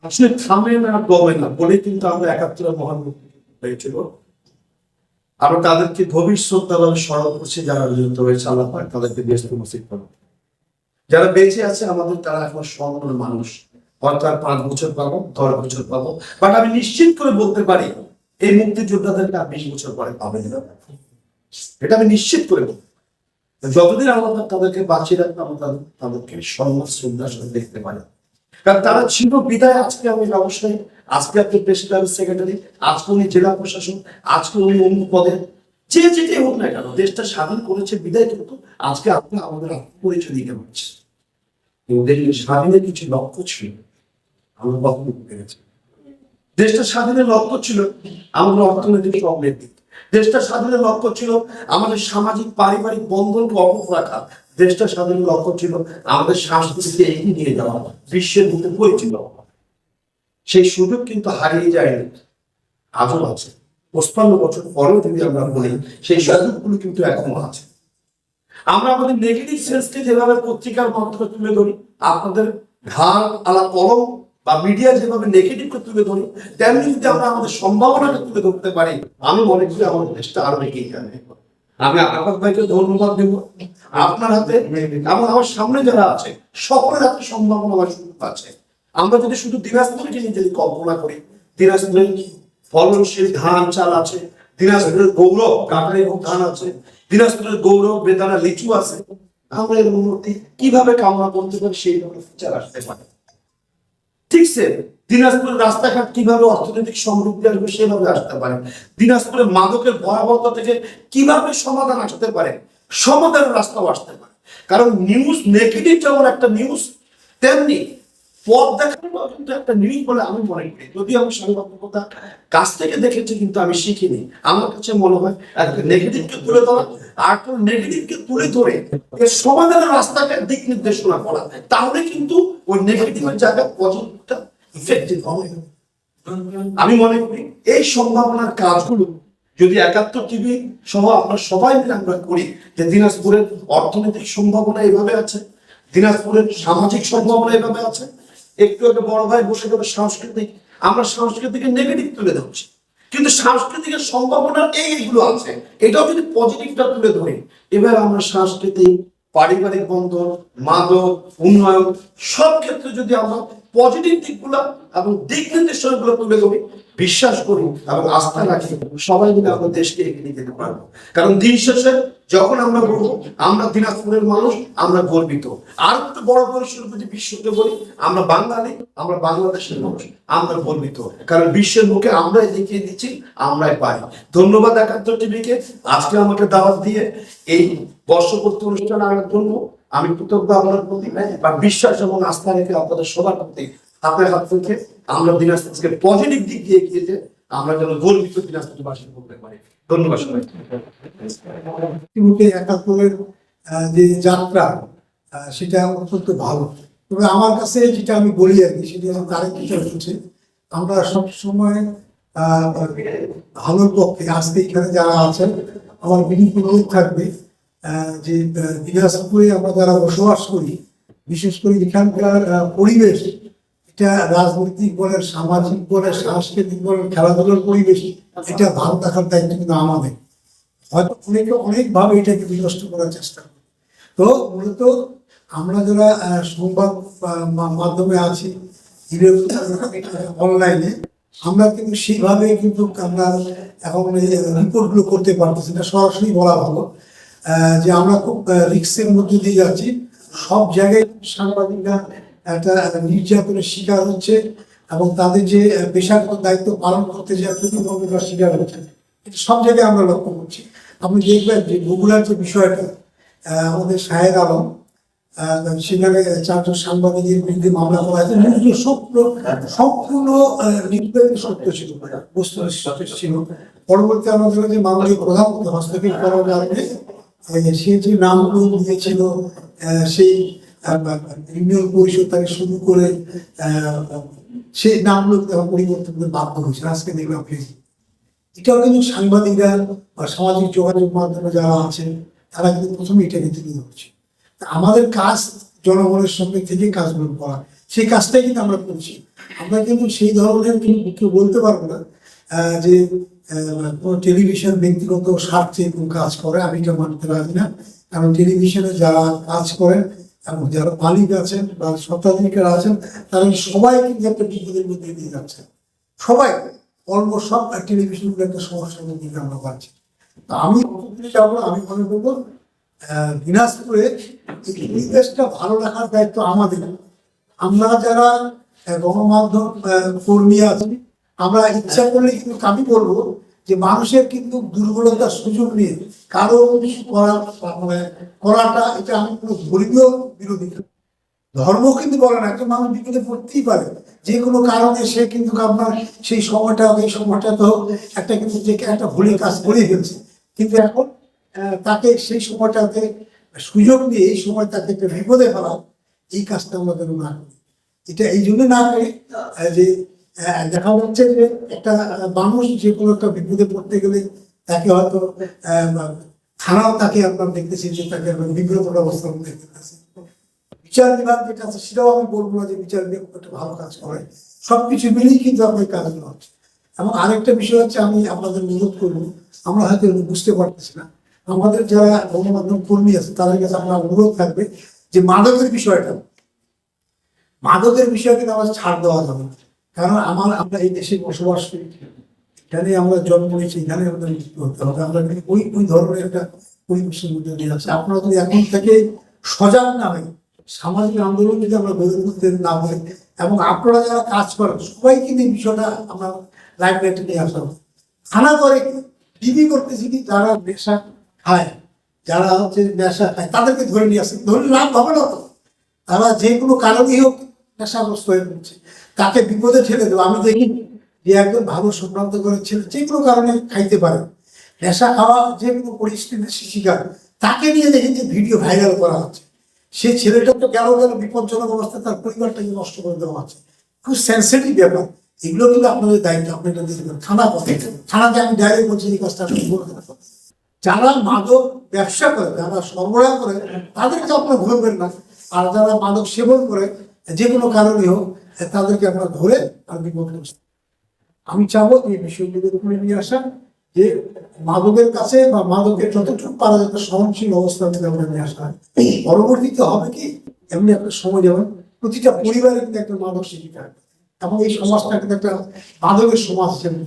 আসলে থামে না কমে না বলে কিন্তু আমরা ৭১ মহান মুক্তিযুদ্ধ হয়েছিল। আমরা তাদেরকে গভীর শ্রদ্ধাভাবে স্মরণ করছি, যারা নিহত হয়েছে আল্লাহ পাক তাদেরকে ব্যস্ত নসিব করুন। যারা বেঁচে আছে আমাদের, তারা এখন সম্পূর্ণ মানুষ, হয়তো আর ৫ বছর পাবো, ১০ বছর পাবো, বাট আমি নিশ্চিত করে বলতে পারি এই মুক্তিযোদ্ধাদেরকে আর ২০ বছর পরে পাবেন না। এটা আমি নিশ্চিত করে বলবো। যতদিন আমরা তাদেরকে বাঁচিয়ে রাখবো, আমরা তাদেরকে সম্মান শ্রদ্ধার সাথে দেখতে পারি। কারণ তারা ছিল বিদায় আজকে আমি ব্যবসায়ী, আজকে আপনি প্রেসিডেন্ট সেক্রেটারি, আজকে উনি জেলা প্রশাসন, আজকে উনি অন্য পদে, যে যেটাই হোক না কেন, দেশটা স্বাধীন করেছে বিদায়, কিন্তু আজকে আপনি আমাদের পরিচয় দিতে পারছি। স্বাধীনের কিছু লক্ষ্য ছিল, আমরা কখনো পেরেছি। দেশটা স্বাধীনের লক্ষ্য ছিল আমাদের অর্থনৈতিক সমৃদ্ধি, দেশটা স্বাধীনের লক্ষ্য ছিল আমাদের সামাজিক পারিবারিক বন্ধনকে অটুট রাখা, দেশটা স্বাধীনের লক্ষ্য ছিল আমাদের সংস্কৃতিকে এগিয়ে নিয়ে যাওয়া, বিশ্বের মধ্যে পরিচিত হওয়া। সেই সুযোগ কিন্তু হারিয়ে যায়নি, আজও আছে। ৫৫ বছর পরেও যদি আমরা বলি, সেই সুযোগগুলো কিন্তু এখনো আছে। আমরা আমাদের নেগেটিভ সেন্সকে যেভাবে পত্রিকার মাধ্যমে তুলে ধরি, আপনাদের ঘাড় আলা কলম বা মিডিয়া যেভাবে নেগেটিভকে তুলে ধরি, তেমনি যদি আমরা আমাদের সম্ভাবনাকে তুলে ধরতে পারি, আমি মনে করি আমাদের দেশটা আরো এগিয়ে যাবে। আমি আরাফাত ভাইকে ধন্যবাদ দেব। আপনার হাতে এবং আমার সামনে যারা আছে সকলের হাতে সম্ভাবনা আমার সুযোগ আছে। আমরা যদি শুধু দিনাজপুরকে নিয়ে যদি কল্পনা করি, দিনাজপুরের ফলনশীল ধান চাল আছে, দিনাজপুরের গৌরব কাঁঠালি ধান আছে, দিনাজপুরের গৌরব বেদানা লিচু আছে, আমরা এর উন্নতি কিভাবে কামনা করতে পারি সেই ধরনের ফিচার আসতে পারে। ঠিক সে দিনাজপুরের রাস্তাঘাট কিভাবে অর্থনৈতিক সমৃদ্ধি আসবে সেভাবে আসতে পারে। দিনাজপুরের মাদকের ভয়াবহতা থেকে কিভাবে সমাধান আসতে পারে, সমাধানের রাস্তাও আসতে পারে। কারণ নিউজ নেগেটিভ যেমন একটা নিউজ, তেমনি পথ দেখানো কিন্তু একটা নিউজ বলে আমি মনে করি। যদি আমি সাংবাদিকতা কাছ থেকে দেখেছি, কিন্তু আমি শিখিনি। আমার কাছে মনে হয় একটা নেগেটিভকে তুলে ধরা আর একটা নেগেটিভকে তুলে ধরে এর সমাধানের রাস্তাকে দিক নির্দেশনা করা, তাহলে কিন্তু ওই নেগেটিভের জায়গায় পজিটিভটা ইফেক্টিভ হবে। আমি মনে করি এই সম্ভাবনার কাজগুলো যদি ৭১ টিভি সহ আমরা সবাই মিলে আমরা করি, যে দিনাজপুরের অর্থনৈতিক সম্ভাবনা এভাবে আছে, দিনাজপুরের সামাজিক সম্ভাবনা এভাবে আছে। একটু একটা বড় ভাই বসে যাবে সাংস্কৃতিক, আমরা সাংস্কৃতিকের নেগেটিভ তুলে ধরছি, কিন্তু সাংস্কৃতিকের সম্ভাবনা এইগুলো আছে, এটাও যদি পজিটিভটা তুলে ধরি, এবার আমরা সাংস্কৃতিক, পারিবারিক বন্ধন, মাদক, উন্নয়ন সব ক্ষেত্রে যদি আমরা পজিটিভ দিকগুলো এবং দিক নির্দেশনাগুলো তুলে ধরি, বিশ্বাস করি এবং আস্থা রাখি, সবাই মিলে আমরা দেশকে এগিয়ে নিয়ে যেতে পারবো। কারণ দিন শেষে যখন আমরা বলবো আমরা দিনাজপুরের মানুষ, আমরা গর্বিত। আর একটু বড় পরিসরে যদি বিশ্বকে বলি, আমরা বাঙালি, আমরা বাংলাদেশের মানুষ, আমরা গর্বিত। কারণ বিশ্বের মুখে আমরাই দেখিয়ে দিচ্ছি আমরাই পারি। ধন্যবাদ ৭১ টিভিকে আজকে আমাকে দাওয়াত দিয়ে এই বর্ষপূর্তি অনুষ্ঠান আনার জন্য। আমি কৃতজ্ঞ আপনার প্রতি, বা বিশ্বাস এবং আস্থা রেখে আপনাদের সবার প্রতি হাতে হাত রেখে আমরা দিনাজপুরকে পজিটিভ দিক দিয়ে এগিয়ে যে আমরা যেন গর্বিত দিনাজপুরবাসী করতে পারি। ধন্যবাদ সবাই। ৭১ যে যাত্রা, সেটা অত্যন্ত ভালো। তবে আমার কাছে যেটা আমি বলি আর কি, সেটা তারিখ হিসাবে হচ্ছে আমরা সবসময় ভালোর পক্ষে। আজকে এখানে যারা আছেন, আমার বিনীত অনুরোধ থাকবে যে দিনাজপুরে আমরা যারা বসবাস করি, বিশেষ করে এখানকার পরিবেশ, এটা রাজনৈতিক বলেন, সামাজিক বলেন, সাংস্কৃতিক বলেন, খেলাধুলার পরিবেশ, এটা ভালো থাকার দায়িত্ব কিন্তু আমাদের। হয়তো অনেকে অনেকভাবে এটাকে বিনষ্ট করার চেষ্টা করে। তো মূলত আমরা যারা সংবাদ মাধ্যমে আছি, অনলাইনে, আমরা কিন্তু সেইভাবে কিন্তু আমরা এখন রিপোর্টগুলো করতে পারতেছি না। সরাসরি বলা ভালো যে আমরা খুব রিস্কের মধ্যে দিয়ে যাচ্ছি। সব জায়গায় সাংবাদিকরা একটা নির্যাতনের শিকার হচ্ছে এবং তাদের যে পেশাগত দায়িত্ব পালন করতে যে প্রতিবন্ধকতার শিকার হচ্ছে, এটা সব জায়গায় আমরা লক্ষ্য করছি। আপনি দেখবেন যে বগুড়ার যে বিষয়টা, আমাদের শাহেদ আলম, সেখানে ৪ জন সাংবাদিকের বিরুদ্ধে মামলা করা হয়েছে, সম্পূর্ণ নির্বাচিত সত্য ছিল, বস্তুনিষ্ঠ ছিল। পরবর্তী আমাদের যে মামলায় প্রধানমন্ত্রী হস্তক্ষেপ করার কারণে সে যে নামগুলো দিয়েছিল, সেই ইউনিয়ন পরিষদ থেকে শুরু করে সেই নামগুলো পরিবর্তন করে বাধ্য হয়েছে। আজকে দেখলাম এটাও কিন্তু সাংবাদিকরা বা সামাজিক যোগাযোগ মাধ্যমে যারা আছেন, তারা কিন্তু প্রথমে এটাকে তুলে ধরছে। আমাদের কাজ জনগণের সঙ্গে থেকে কাজগুলো করা, সেই কাজটাই কিন্তু আমরা করছি। আমরা কিন্তু সেই ধরনের কেউ বলতে পারবো না যে কোনো টেলিভিশন ব্যক্তিগত স্বার্থে কোনো কাজ করে, আমি কেউ মানতে পারি না। কারণ টেলিভিশনে যারা কাজ করেন এবং যারা মালিক আছেন বা স্বত্বাধিকারীরা আছেন, তারা সবাই কিন্তু একটা বিপদের মধ্যে দিয়ে যাচ্ছে। সবাই অলমোস্ট সব টেলিভিশনগুলো একটা সমস্যার মধ্যে দিয়ে আমরা পাচ্ছি। তো আমি যাবো, আমি মনে করবো দিনাজপুরে এই পরিবেশটা ভালো রাখার দায়িত্ব আমাদের। আমরা যারা গণমাধ্যম কর্মী আছি, আমরা ইচ্ছা করলে কিন্তু আমি বলবো যে মানুষের কিন্তু দুর্বলতার সুযোগ নিয়ে কারো কিছু করাটা এটা আমি কোনো ধর্মীয় বিরোধী না। ধর্ম কিন্তু বলে না, একটা মানুষ বিপদে পড়তেই পারে যে কোনো কারণে, সে কিন্তু আপনার সেই সময়টা তো একটা কিন্তু যে একটা ভুলের কাজ করে ফেলছে, কিন্তু এখন তাকে সেই সময়টাতে সুযোগ দিয়ে এই সময় তাকে একটা বিপদে ফেলা, এই কাজটা আমরা যেন না করি। এটা এই জন্য না করি যে দেখা যাচ্ছে যে একটা মানুষ যে কোনো একটা বিপদে পড়তে গেলে তাকে হয়তো থানাও তাকে আপনার দেখতেছি যে তাকে বিব্রত অবস্থার মধ্যে দেখতেছে। বিচার বিভাগ যেটা আছে সেটাও আমি বলবো না যে বিচার বিভাগ একটা ভালো কাজ করে, সবকিছু মিলেই কিন্তু আপনার কাজগুলো হচ্ছে। এবং আরেকটা বিষয় হচ্ছে, আমি আপনাদের অনুরোধ করবো, আমরা হয়তো বুঝতে পারতেছি না, আমাদের যারা গণমাধ্যম কর্মী আছে তাদের কাছে আমার অনুরোধ থাকবে যে মাদকের বিষয়টা কিন্তু আমাদের ছাড় দেওয়া যাবে না। কারণ আমরা এই দেশে বসবাস করি, এখানে আমরা জন্ম নিয়েছি, এখানে আমাদের মৃত্যু হতে হবে। আমরা কিন্তু ওই ধরনের একটা পরিবেশের মধ্যে দিয়ে যাচ্ছি। আপনারা যদি এখন থেকে সজাগ না হয়, সামাজিক আন্দোলন যদি আমরা গড়ে তুলতে না পারি, এবং আপনারা যারা কাজ করেন সবাই কিন্তু এই বিষয়টা আমরা লাইমলাইটে নিয়ে আসা হবে। থানা করে ডিবি করতেছি কি যারা নেশা খায়, যারা হচ্ছে নেশা খায় তাদেরকে ধরে নিয়ে আসে, ধরে লাভ হবে না তো। তারা যে কোনো কারণেই হোক নেশাগ্রস্ত হয়ে পড়ছে, তাকে বিপদে ঠেলে দেবো। আমি দেখি যে একজন ভালো সম্ভ্রান্ত করে ছেলে যে কোনো কারণে খাইতে পারে, নেশা খাওয়া যে কোনো পরিস্থিতির শিকার, তাকে নিয়ে দেখি যে ভিডিও ভাইরাল করা হচ্ছে। সে ছেলেটা তো গেল বিপজ্জনক অবস্থায় তার পরিবারটাকে নষ্ট করে দেওয়া হচ্ছে। খুব সেন্সিটিভ ব্যাপার, এগুলো কিন্তু আপনাদের দায়িত্ব, আপনারা দিতে পারেন। থানাতে আমি ডাইরেক্ট বলছি এই কাজটা আপনি করতে পারেন। যারা মাদক ব্যবসা করে, যারা সরবরাহ করে, তাদেরকে আপনারা ধরবেন না। আর যারা মাদক সেবন করে যে কোনো কারণে হোক, তাদেরকে আপনারা ধরে আর বিপদ। আমি চাবো এই বিষয়গুলোর উপরে নিয়ে আসা, যে মাদকের কাছে বা মাদকের যতটুকু পারা যাতে সহনশীল অবস্থা আমরা নিয়ে আসা হয়। পরবর্তীতে হবে কি, এমনি একটা সময় যেমন প্রতিটা পরিবারে কিন্তু একটা মাদক শিক্ষিত থাকবে, এবং এই সমাজটা কিন্তু একটা মাদকের সমাজ হিসেবে